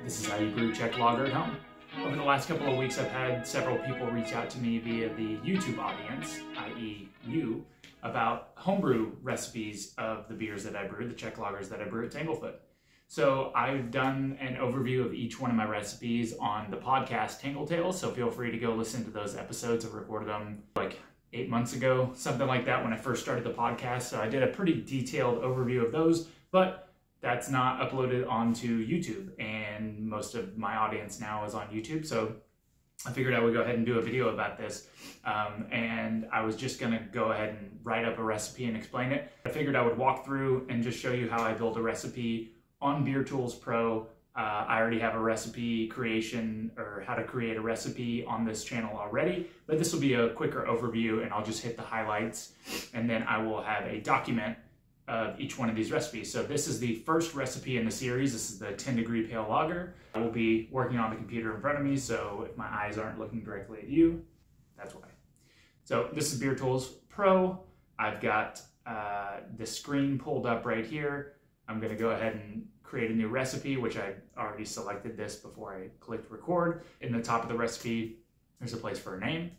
This is how you brew Czech lager at home. Over the last couple of weeks, I've had several people reach out to me via the YouTube audience, i.e. you, about homebrew recipes of the beers that I brew, the Czech lagers that I brew at Tanglefoot. So I've done an overview of each one of my recipes on the podcast Tangle Tales, so feel free to go listen to those episodes. I've recorded them like 8 months ago, something like that, when I first started the podcast. So I did a pretty detailed overview of those, but that's not uploaded onto YouTube, and most of my audience now is on YouTube. So I figured I would go ahead and do a video about this. And I was just gonna go ahead and write up a recipe and explain it. I figured I would walk through and just show you how I build a recipe on Beer Tools Pro. I already have a recipe creation, or how to create a recipe, on this channel already, but this will be a quicker overview and I'll just hit the highlights, and then I will have a document of each one of these recipes. So this is the first recipe in the series. This is the 10-degree pale lager. I will be working on the computer in front of me, so if my eyes aren't looking directly at you, that's why. So this is Beer Tools Pro. I've got the screen pulled up right here. I'm gonna go ahead and create a new recipe, which I already selected this before I clicked record. In the top of the recipe, there's a place for a name.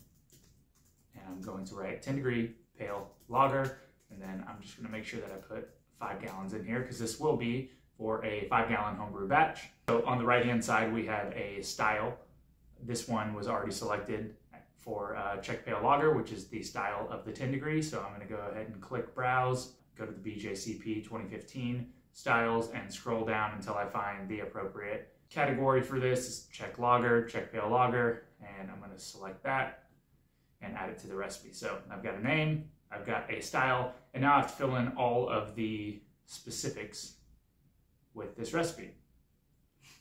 And I'm going to write 10-degree pale lager. And then I'm just gonna make sure that I put 5 gallons in here, because this will be for a 5-gallon homebrew batch. So on the right-hand side, we have a style. This one was already selected for Czech pale lager, which is the style of the 10 degrees. So I'm gonna go ahead and click browse, go to the BJCP 2015 styles, and scroll down until I find the appropriate category for this. It's Czech lager, Czech pale lager, and I'm gonna select that and add it to the recipe. So I've got a name, I've got a style, and now I have to fill in all of the specifics with this recipe.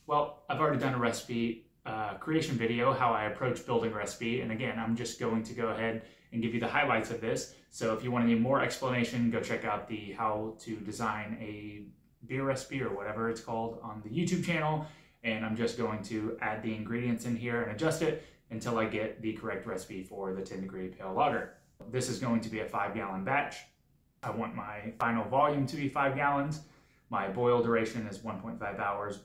Well, I've already done a recipe creation video, how I approach building a recipe, and again, I'm just going to go ahead and give you the highlights of this. So if you want any more explanation, go check out the how to design a beer recipe, or whatever it's called, on the YouTube channel. And I'm just going to add the ingredients in here and adjust it until I get the correct recipe for the 10-degree pale lager. This is going to be a 5-gallon batch. I want my final volume to be 5 gallons. My boil duration is 1.5 hours,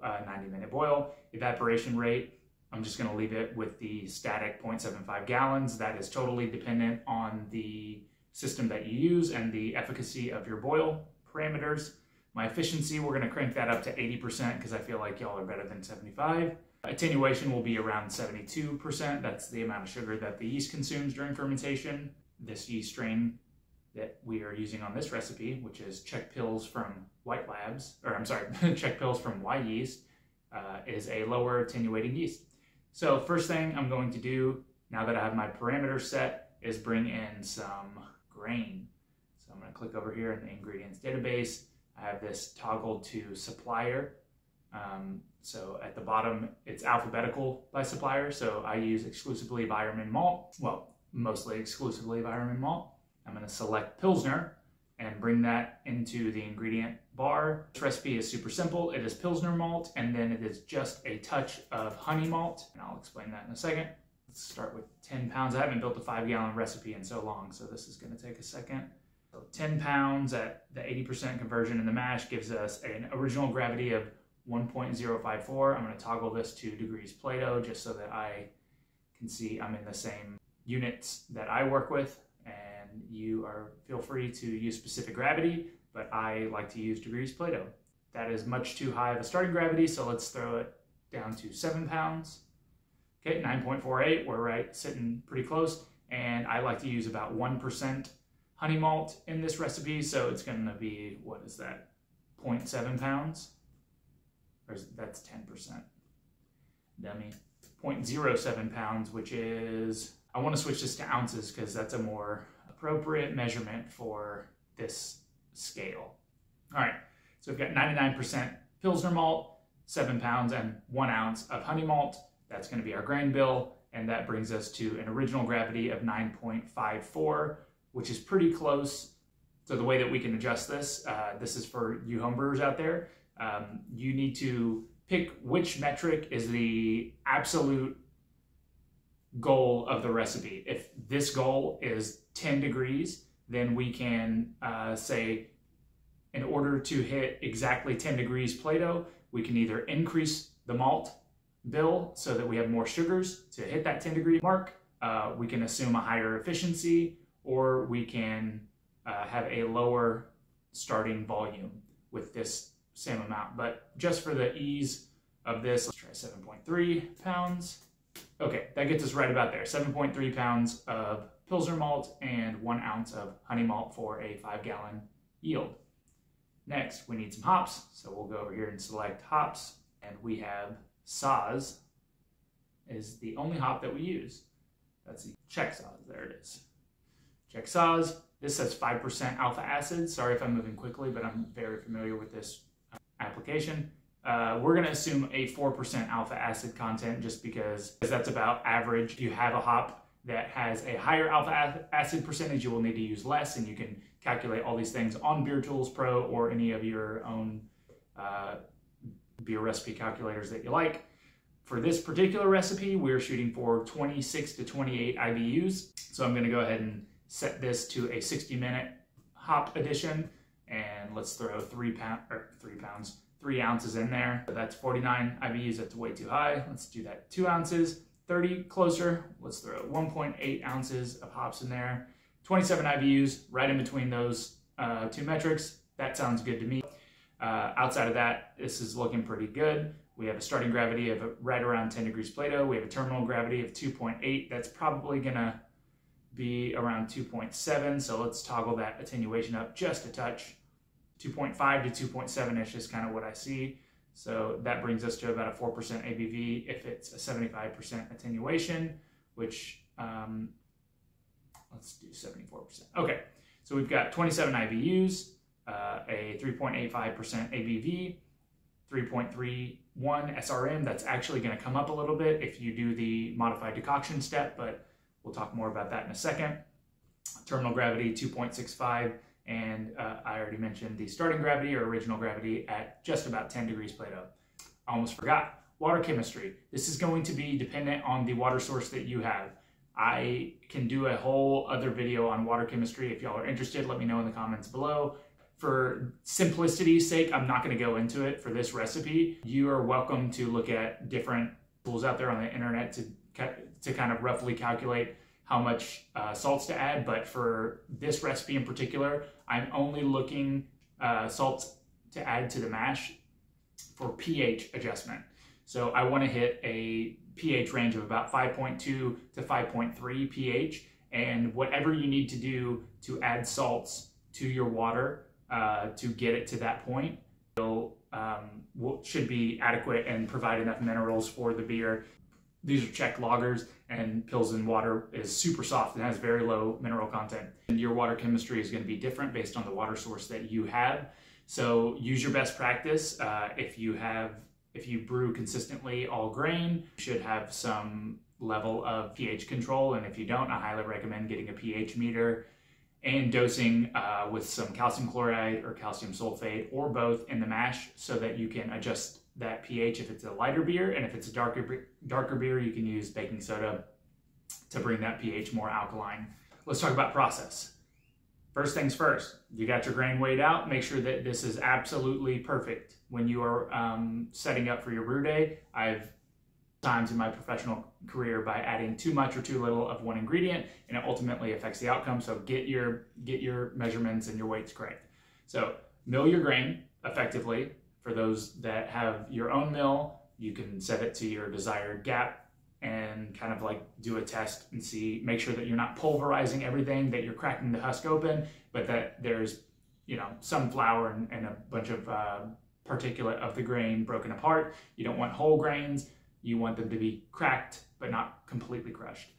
90-minute boil. Evaporation rate, I'm just going to leave it with the static 0.75 gallons. That is totally dependent on the system that you use and the efficacy of your boil parameters. My efficiency, we're going to crank that up to 80%, because I feel like y'all are better than 75. Attenuation will be around 72%. That's the amount of sugar that the yeast consumes during fermentation. This yeast strain that we are using on this recipe, which is Czech Pils from White Labs, or I'm sorry, Czech Pils from Y yeast, is a lower attenuating yeast. So first thing I'm going to do, now that I have my parameters set, is bring in some grain. So I'm going to click over here in the ingredients database. I have this toggled to supplier. So at the bottom, it's alphabetical by supplier. So I use exclusively Weyermann malt. Well, mostly exclusively Weyermann malt. I'm going to select Pilsner and bring that into the ingredient bar. This recipe is super simple. It is Pilsner malt, and then it is just a touch of honey malt. And I'll explain that in a second. Let's start with 10 pounds. I haven't built a 5-gallon recipe in so long, so this is going to take a second. So 10 pounds at the 80% conversion in the mash gives us an original gravity of 1.054. I'm going to toggle this to degrees Plato just so that I can see I'm in the same units that I work with, and you feel free to use specific gravity, but I like to use degrees Plato. That is much too high of a starting gravity, so let's throw it down to 7 pounds. Okay, 9.48, we're sitting pretty close, and I like to use about 1% honey malt in this recipe, so it's going to be, what is that, 0.7 pounds? Or that's 10%. Dummy. 0.07 pounds, which is, I want to switch this to ounces because that's a more appropriate measurement for this scale. All right, so we've got 99% Pilsner malt, 7 pounds, and 1 ounce of honey malt. That's going to be our grain bill, and that brings us to an original gravity of 9.54, which is pretty close. So the way that we can adjust this, this is for you homebrewers out there. You need to pick which metric is the absolute goal of the recipe. If this goal is 10 degrees, then we can say, in order to hit exactly 10 degrees Plato, We can either increase the malt bill so that we have more sugars to hit that 10-degree mark. We can assume a higher efficiency, or we can have a lower starting volume with this same amount. But just for the ease of this, let's try 7.3 pounds. Okay, that gets us right about there. 7.3 pounds of Pilsner malt and 1 ounce of honey malt for a 5-gallon yield. Next, we need some hops. So we'll go over here and select hops, and we have Saaz is the only hop that we use. That's the Czech Saaz, there it is. Czech Saaz, this says 5% alpha acid. Sorry if I'm moving quickly, but I'm very familiar with this application. We're going to assume a 4% alpha acid content just because that's about average. If you have a hop that has a higher alpha acid percentage, you will need to use less, and you can calculate all these things on Beer Tools Pro or any of your own beer recipe calculators that you like. For this particular recipe, we're shooting for 26 to 28 IBUs. So I'm going to go ahead and set this to a 60-minute hop addition, and let's throw 3 ounces in there. So that's 49 IBUs, that's way too high. Let's do that 2 ounces, 30 closer. Let's throw 1.8 ounces of hops in there. 27 IBUs, right in between those two metrics. That sounds good to me. Outside of that, this is looking pretty good. We have a starting gravity of right around 10 degrees Plato. We have a terminal gravity of 2.8. That's probably gonna be around 2.7. So let's toggle that attenuation up just a touch. 2.5 to 2.7-ish is kind of what I see. So that brings us to about a 4% ABV if it's a 75% attenuation, which let's do 74%. Okay, so we've got 27 IBUs, a 3.85% ABV, 3.31 SRM. That's actually going to come up a little bit if you do the modified decoction step, but we'll talk more about that in a second. Terminal gravity 2.65, and I already mentioned the starting gravity or original gravity at just about 10 degrees Plato. I almost forgot. Water chemistry. This is going to be dependent on the water source that you have. I can do a whole other video on water chemistry. If y'all are interested, let me know in the comments below. For simplicity's sake, I'm not going to go into it for this recipe. You are welcome to look at different tools out there on the internet to kind of roughly calculate how much salts to add. But for this recipe in particular, I'm only looking salts to add to the mash for pH adjustment. So I want to hit a pH range of about 5.2 to 5.3 pH, and whatever you need to do to add salts to your water to get it to that point should be adequate and provide enough minerals for the beer. These are Czech lagers, and Pilsen water is super soft and has very low mineral content. And your water chemistry is going to be different based on the water source that you have. So use your best practice. If you brew consistently all grain, you should have some level of pH control. And if you don't, I highly recommend getting a pH meter and dosing with some calcium chloride or calcium sulfate or both in the mash so that you can adjust that pH if it's a lighter beer, and if it's a darker beer, you can use baking soda to bring that pH more alkaline. Let's talk about process. First things first, you got your grain weighed out. Make sure that this is absolutely perfect when you are setting up for your brew day. I've times in my professional career by adding too much or too little of one ingredient, and it ultimately affects the outcome. So get your measurements and your weights correct. So mill your grain effectively. For those that have your own mill, you can set it to your desired gap and kind of like do a test and see, make sure that you're not pulverizing everything, that you're cracking the husk open, but that there's, some flour and a bunch of particulate of the grain broken apart. You don't want whole grains. You want them to be cracked, but not completely crushed.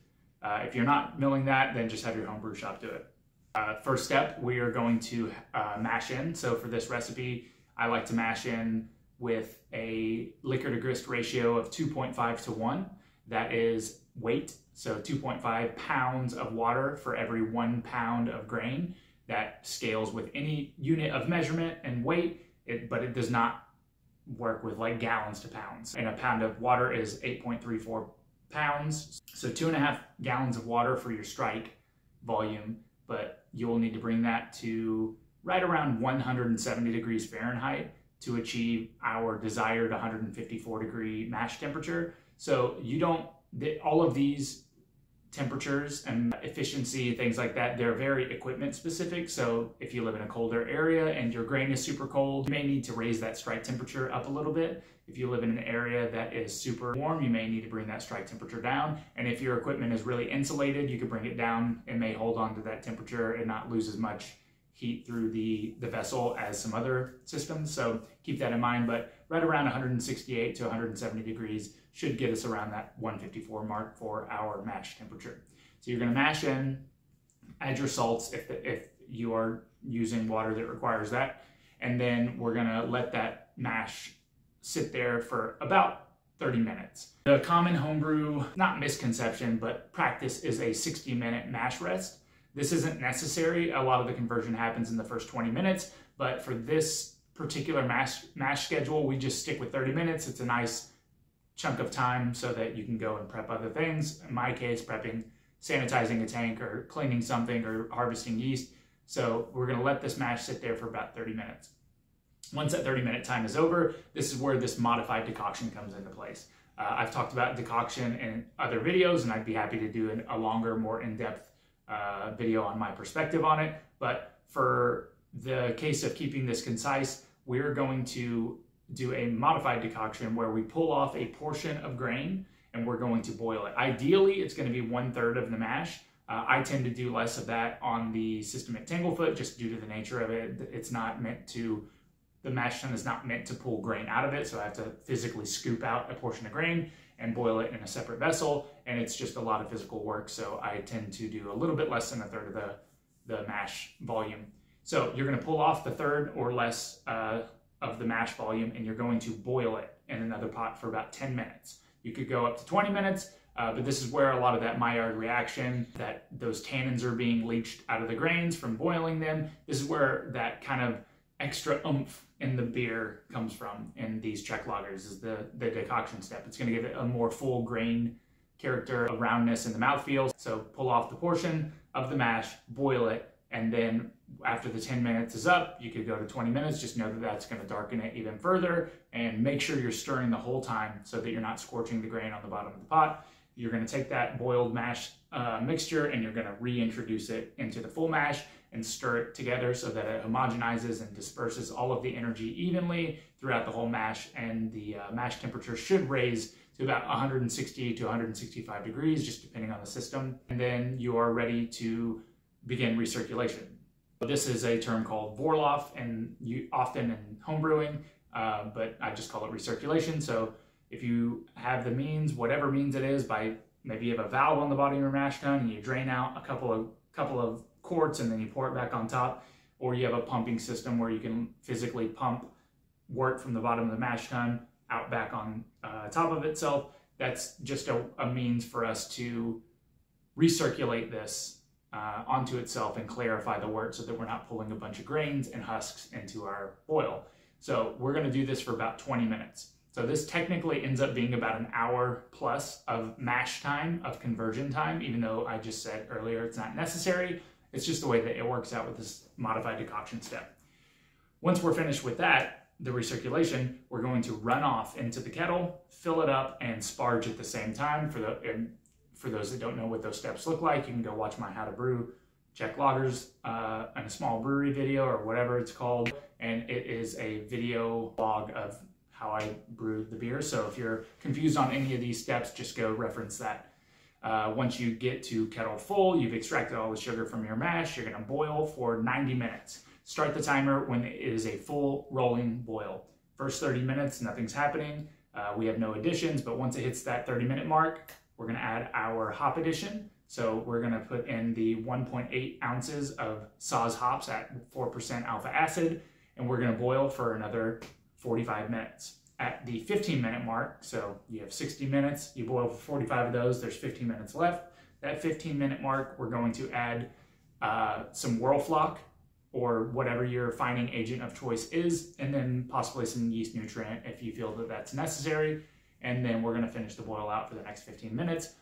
If you're not milling that, then just have your home brew shop do it. First step, we are going to mash in. So for this recipe, I like to mash in with a liquor to grist ratio of 2.5 to 1. That is weight, so 2.5 pounds of water for every 1 pound of grain. That scales with any unit of measurement and weight, but it does not work with like gallons to pounds. And a pound of water is 8.34 pounds. So 2.5 gallons of water for your strike volume, but you will need to bring that to right around 170 degrees Fahrenheit to achieve our desired 154 degree mash temperature. So you don't, all of these temperatures and efficiency, things like that, they're very equipment specific. So if you live in a colder area and your grain is super cold, you may need to raise that strike temperature up a little bit. If you live in an area that is super warm, you may need to bring that strike temperature down. And if your equipment is really insulated, you could bring it down. It may hold on to that temperature and not lose as much heat through the vessel as some other systems. So keep that in mind, but right around 168 to 170 degrees should get us around that 154 mark for our mash temperature. So you're gonna mash in, add your salts if you are using water that requires that, and then we're gonna let that mash sit there for about 30 minutes. The common homebrew, not misconception, but practice is a 60-minute mash rest. This isn't necessary. A lot of the conversion happens in the first 20 minutes, but for this particular mash schedule, we just stick with 30 minutes. It's a nice chunk of time so that you can go and prep other things. In my case, prepping, sanitizing a tank or cleaning something or harvesting yeast. So we're gonna let this mash sit there for about 30 minutes. Once that 30-minute time is over, this is where this modified decoction comes into place. I've talked about decoction in other videos, and I'd be happy to do a longer, more in-depth video on my perspective on it. But for the case of keeping this concise, we're going to do a modified decoction where we pull off a portion of grain and we're going to boil it. Ideally, it's going to be 1/3 of the mash. I tend to do less of that on the system at Tanglefoot just due to the nature of it. It's not meant to, the mash tun is not meant to pull grain out of it, so I have to physically scoop out a portion of grain and boil it in a separate vessel, and it's just a lot of physical work, so I tend to do a little bit less than 1/3 of the mash volume. So you're going to pull off the 1/3 or less of the mash volume, and you're going to boil it in another pot for about 10 minutes. You could go up to 20 minutes, but this is where a lot of that Maillard reaction, that those tannins are being leached out of the grains from boiling them. This is where that kind of extra oomph in the beer comes from in these Czech lagers, is the decoction step. It's going to give it a more full grain character, a roundness in the mouthfeel. So pull off the portion of the mash, boil it, and then after the 10 minutes is up, you could go to 20 minutes. Just know that that's going to darken it even further, and make sure you're stirring the whole time so that you're not scorching the grain on the bottom of the pot. You're going to take that boiled mash mixture and you're going to reintroduce it into the full mash and stir it together so that it homogenizes and disperses all of the energy evenly throughout the whole mash, and the mash temperature should raise to about 160 to 165 degrees, just depending on the system. And then you are ready to begin recirculation. This is a term called Vorlauf, and often in homebrewing, but I just call it recirculation. So if you have the means, whatever means it is, by maybe you have a valve on the bottom of your mash tun and you drain out a couple of quarts and then you pour it back on top, or you have a pumping system where you can physically pump wort from the bottom of the mash tun out back on top of itself. That's just a means for us to recirculate this onto itself and clarify the wort so that we're not pulling a bunch of grains and husks into our boil. So we're going to do this for about 20 minutes. So this technically ends up being about an hour plus of mash time, of conversion time, even though I just said earlier it's not necessary. It's just the way that it works out with this modified decoction step. Once we're finished with that, the recirculation, we're going to run off into the kettle, fill it up, and sparge at the same time. For those that don't know what those steps look like, you can go watch my How to Brew Czech Lagers and a small brewery video, or whatever it's called. And it is a video log of how I brew the beer. So if you're confused on any of these steps, just go reference that. Once you get to kettle full, you've extracted all the sugar from your mash, you're gonna boil for 90 minutes. Start the timer when it is a full rolling boil. First 30 minutes, nothing's happening. We have no additions, but once it hits that 30-minute mark, we're gonna add our hop addition. So we're gonna put in the 1.8 ounces of Saaz hops at 4% alpha acid, and we're gonna boil for another 45 minutes. At the 15-minute mark, so you have 60 minutes, you boil for 45 of those, there's 15 minutes left. That 15-minute mark, we're going to add some Whirlfloc, or whatever your fining agent of choice is, and then possibly some yeast nutrient if you feel that that's necessary. And then we're gonna finish the boil out for the next 15 minutes.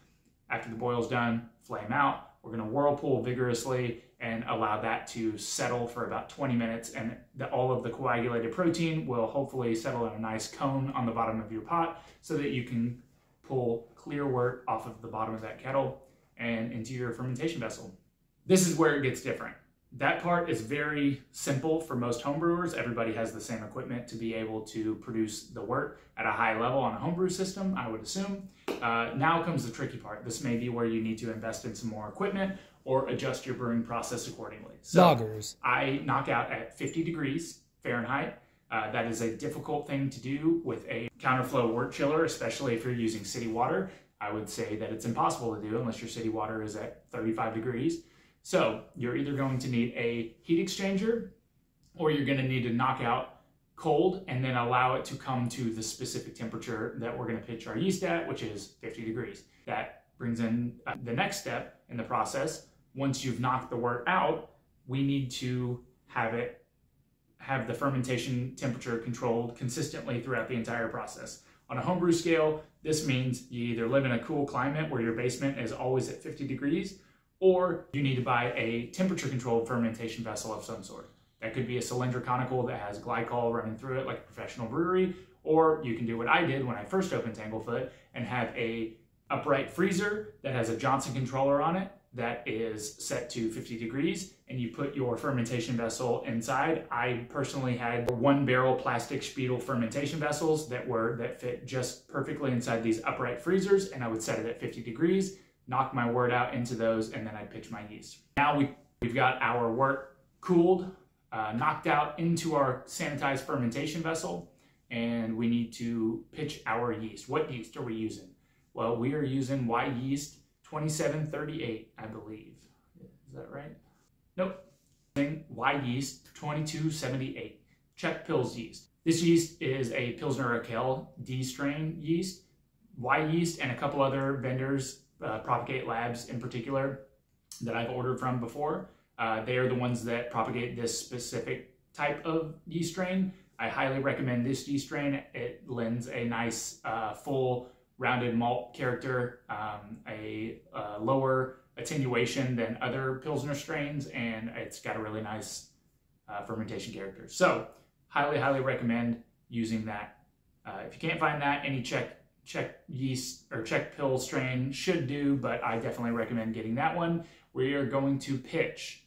After the boil's done, flame out, We're going to whirlpool vigorously and allow that to settle for about 20 minutes, and all of the coagulated protein will hopefully settle in a nice cone on the bottom of your pot so that you can pull clear wort off of the bottom of that kettle and into your fermentation vessel. This is where it gets different. That part is very simple for most homebrewers. Everybody has the same equipment to be able to produce the wort at a high level on a homebrew system, I would assume. Now comes the tricky part. This may be where you need to invest in some more equipment or adjust your brewing process accordingly. So Lagers. I knock out at 50 degrees Fahrenheit. That is a difficult thing to do with a counterflow wort chiller, especially if you're using city water. I would say that it's impossible to do unless your city water is at 35 degrees. So you're either going to need a heat exchanger, or you're going to need to knock out cold and then allow it to come to the specific temperature that we're going to pitch our yeast at, which is 50 degrees. That brings in the next step in the process. Once you've knocked the wort out, we need to have the fermentation temperature controlled consistently throughout the entire process. On a homebrew scale, this means you either live in a cool climate where your basement is always at 50 degrees, or you need to buy a temperature-controlled fermentation vessel of some sort. That could be a cylinder conical that has glycol running through it like a professional brewery, or you can do what I did when I first opened Tanglefoot and have a upright freezer that has a Johnson controller on it that is set to 50 degrees, and you put your fermentation vessel inside. I personally had 1-barrel plastic Spiegel fermentation vessels that fit just perfectly inside these upright freezers, and I would set it at 50 degrees. Knock my wort out into those, and then I'd pitch my yeast. Now we've got our wort cooled, knocked out into our sanitized fermentation vessel, and we need to pitch our yeast. What yeast are we using? Well, we are using Y yeast 2738, I believe. Is that right? Nope. Y yeast 2278, Czech Pils yeast. This yeast is a Pilsner Urquell D strain yeast. Y yeast and a couple other vendors, Propagate Labs in particular, that I've ordered from before. They are the ones that propagate this specific type of yeast strain. I highly recommend this yeast strain. It lends a nice full rounded malt character, a lower attenuation than other Pilsner strains, and it's got a really nice fermentation character. So highly recommend using that. If you can't find that, any Czech yeast or Czech Pils strain should do, but I definitely recommend getting that one. We are going to pitch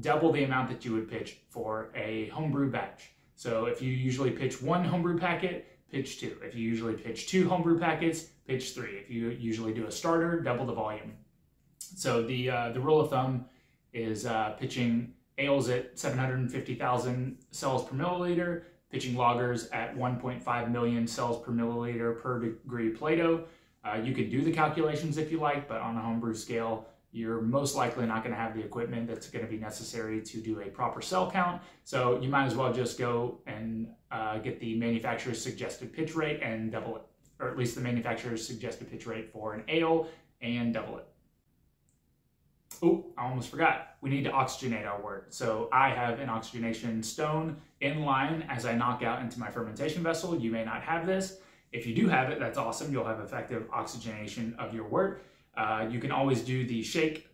double the amount that you would pitch for a homebrew batch. So if you usually pitch 1 homebrew packet, pitch 2. If you usually pitch 2 homebrew packets, pitch 3. If you usually do a starter, double the volume. So the rule of thumb is pitching ales at 750,000 cells per milliliter, pitching lagers at 1.5 million cells per milliliter per degree Plato. You could do the calculations if you like, but on a homebrew scale, you're most likely not going to have the equipment that's going to be necessary to do a proper cell count. So you might as well just go and get the manufacturer's suggested pitch rate and double it, or at least the manufacturer's suggested pitch rate for an ale and double it. Oh, I almost forgot. We need to oxygenate our wort. So I have an oxygenation stone in line as I knock out into my fermentation vessel. You may not have this. If you do have it, that's awesome. You'll have effective oxygenation of your wort. You can always do the shake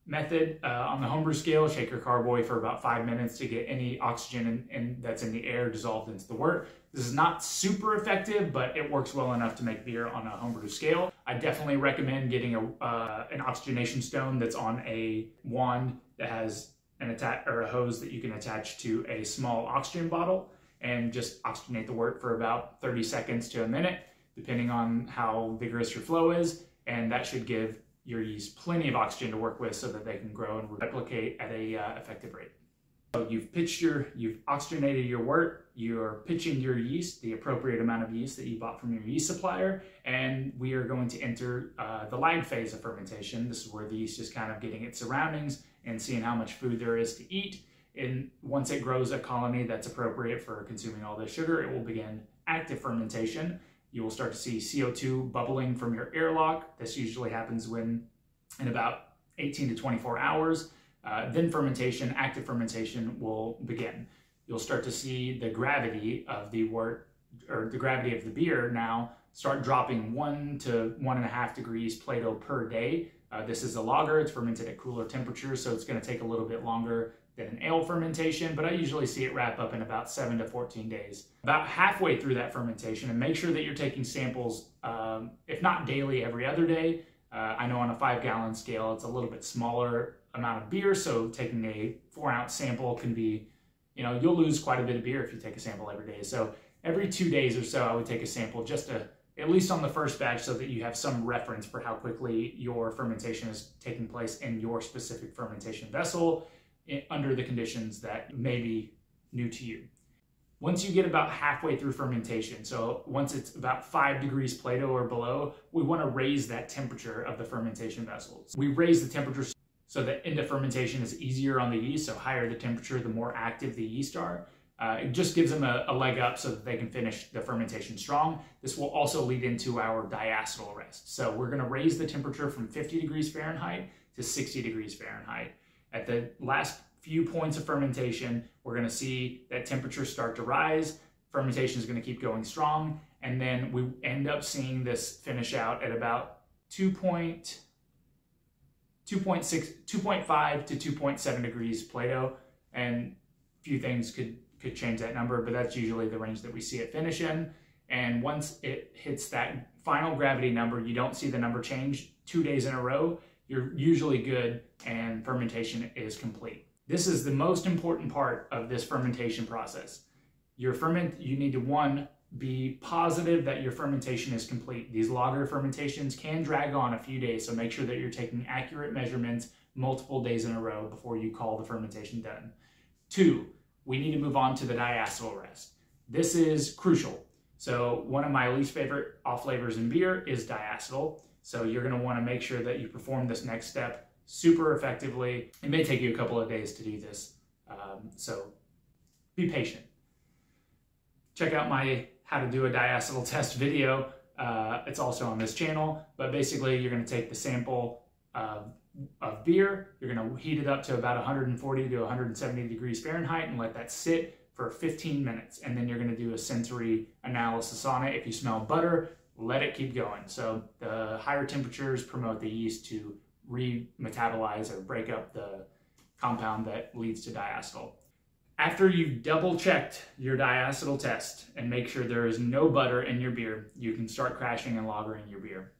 method on the homebrew scale. Shake your carboy for about 5 minutes to get any oxygen that's in the air dissolved into the wort. This is not super effective, but it works well enough to make beer on a homebrew scale. I definitely recommend getting an oxygenation stone that's on a wand that has a hose that you can attach to a small oxygen bottle, and just oxygenate the wort for about 30 seconds to a minute, depending on how vigorous your flow is. And that should give your yeast plenty of oxygen to work with so that they can grow and replicate at a effective rate. So you've oxygenated your wort, you're pitching your yeast, the appropriate amount of yeast that you bought from your yeast supplier, and we are going to enter the lag phase of fermentation. This is where the yeast is kind of getting its surroundings and seeing how much food there is to eat. And once it grows a colony that's appropriate for consuming all this sugar, it will begin active fermentation. You will start to see CO2 bubbling from your airlock. This usually happens in about 18 to 24 hours. Then fermentation, active fermentation, will begin. You'll start to see the gravity of the wort, or the gravity of the beer now, start dropping 1 to 1.5 degrees Plato per day This is a lager. It's fermented at cooler temperatures, so it's going to take a little bit longer than an ale fermentation, but I usually see it wrap up in about 7 to 14 days. About halfway through that fermentation, and make sure that you're taking samples, if not daily, every other day. I know on a 5-gallon scale, it's a little bit smaller amount of beer, so taking a 4-ounce sample can be, you'll lose quite a bit of beer if you take a sample every day. So every 2 days or so, I would take a sample just to, at least on the first batch, so that you have some reference for how quickly your fermentation is taking place in your specific fermentation vessel under the conditions that may be new to you. Once you get about halfway through fermentation, so once it's about 5 degrees Plato or below, we want to raise that temperature of the fermentation vessels. We raise the temperature so that end of fermentation is easier on the yeast, so higher the temperature, the more active the yeast are. It just gives them a leg up so that they can finish the fermentation strong. This will also lead into our diacetyl rest. So we're going to raise the temperature from 50 degrees Fahrenheit to 60 degrees Fahrenheit. At the last few points of fermentation, we're going to see that temperature start to rise. Fermentation is going to keep going strong, and then we end up seeing this finish out at about 2.5 to 2.7 degrees Plato, and a few things could change that number, but that's usually the range that we see it finish in. And once it hits that final gravity number, you don't see the number change 2 days in a row, you're usually good and fermentation is complete. This is the most important part of this fermentation process. You need to, one, be positive that your fermentation is complete. These lager fermentations can drag on a few days, so make sure that you're taking accurate measurements multiple days in a row before you call the fermentation done. 2, we need to move on to the diacetyl rest. This is crucial. So one of my least favorite off flavors in beer is diacetyl. So you're going to want to make sure that you perform this next step super effectively. It may take you a couple of days to do this, so be patient. Check out my how to do a diacetyl test video. It's also on this channel, but basically you're going to take the sample of beer, you're going to heat it up to about 140 to 170 degrees Fahrenheit and let that sit for 15 minutes. And then you're going to do a sensory analysis on it. If you smell butter, let it keep going. So the higher temperatures promote the yeast to remetabolize or break up the compound that leads to diacetyl. After you've double checked your diacetyl test and make sure there is no butter in your beer, you can start crashing and lagering your beer.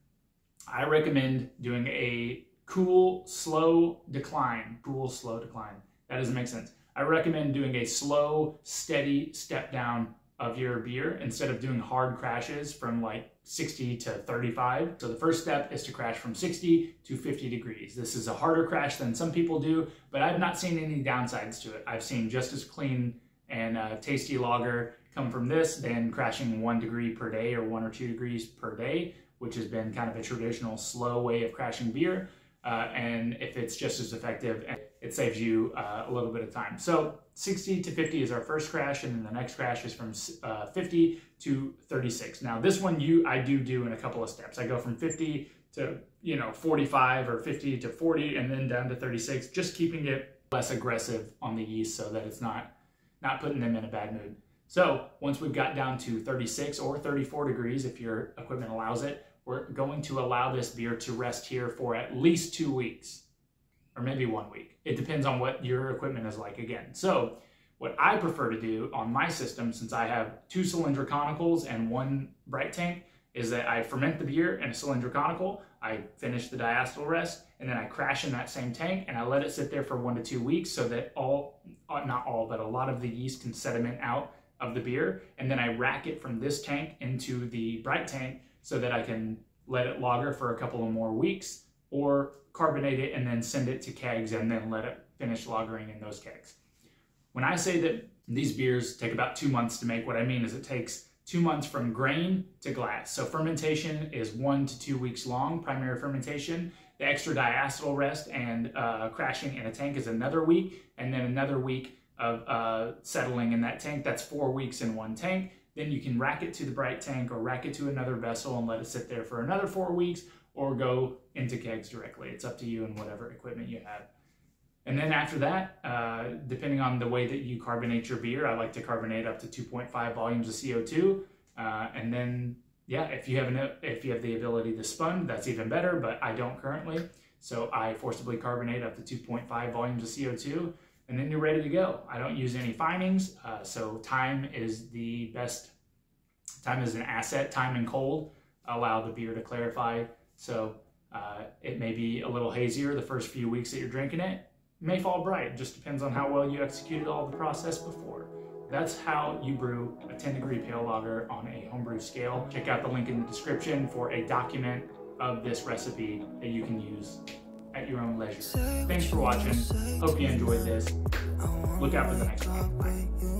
I recommend doing a cool, slow decline. Cool, slow decline. That doesn't make sense. I recommend doing a slow, steady step down of your beer instead of doing hard crashes from like 60 to 35. So the first step is to crash from 60 to 50 degrees. This is a harder crash than some people do, but I've not seen any downsides to it. I've seen just as clean and tasty lager come from this than crashing 1 degree per day or 1 or 2 degrees per day, which has been kind of a traditional slow way of crashing beer. And if it's just as effective, it saves you a little bit of time. So 60 to 50 is our first crash, and then the next crash is from 50 to 36. Now this one I do in a couple of steps. I go from 50 to 45 or 50 to 40 and then down to 36, just keeping it less aggressive on the yeast so that it's not putting them in a bad mood. So once we've got down to 36 or 34 degrees, if your equipment allows it, we're going to allow this beer to rest here for at least 2 weeks, or maybe 1 week. It depends on what your equipment is like again. So what I prefer to do on my system, since I have 2 cylinder conicals and 1 bright tank, is that I ferment the beer in a cylinder conical, I finish the diacetyl rest, and then I crash in that same tank, and I let it sit there for 1 to 2 weeks so that not all, but a lot of the yeast can sediment out of the beer, and then I rack it from this tank into the bright tank so that I can let it lager for a couple of more weeks, or carbonate it and then send it to kegs and then let it finish lagering in those kegs. When I say that these beers take about 2 months to make, what I mean is it takes 2 months from grain to glass. So fermentation is 1 to 2 weeks long, primary fermentation. The extra diacetyl rest and crashing in a tank is another week, and then another week of settling in that tank. That's 4 weeks in one tank. Then you can rack it to the bright tank or rack it to another vessel and let it sit there for another 4 weeks, or go into kegs directly. It's up to you and whatever equipment you have. And then after that, depending on the way that you carbonate your beer, I like to carbonate up to 2.5 volumes of CO2. And then, yeah, if you have the ability to spun, that's even better, but I don't currently. So I forcibly carbonate up to 2.5 volumes of CO2, and then you're ready to go. I don't use any finings, so time is the best. Time is an asset. Time and cold allow the beer to clarify. So it may be a little hazier the first few weeks that you're drinking it. It may fall bright. It just depends on how well you executed all the process before. That's how you brew a 10-degree pale lager on a homebrew scale. Check out the link in the description for a document of this recipe that you can use at your own leisure. Thanks for watching. Hope you enjoyed this. Look out for the next one. Bye.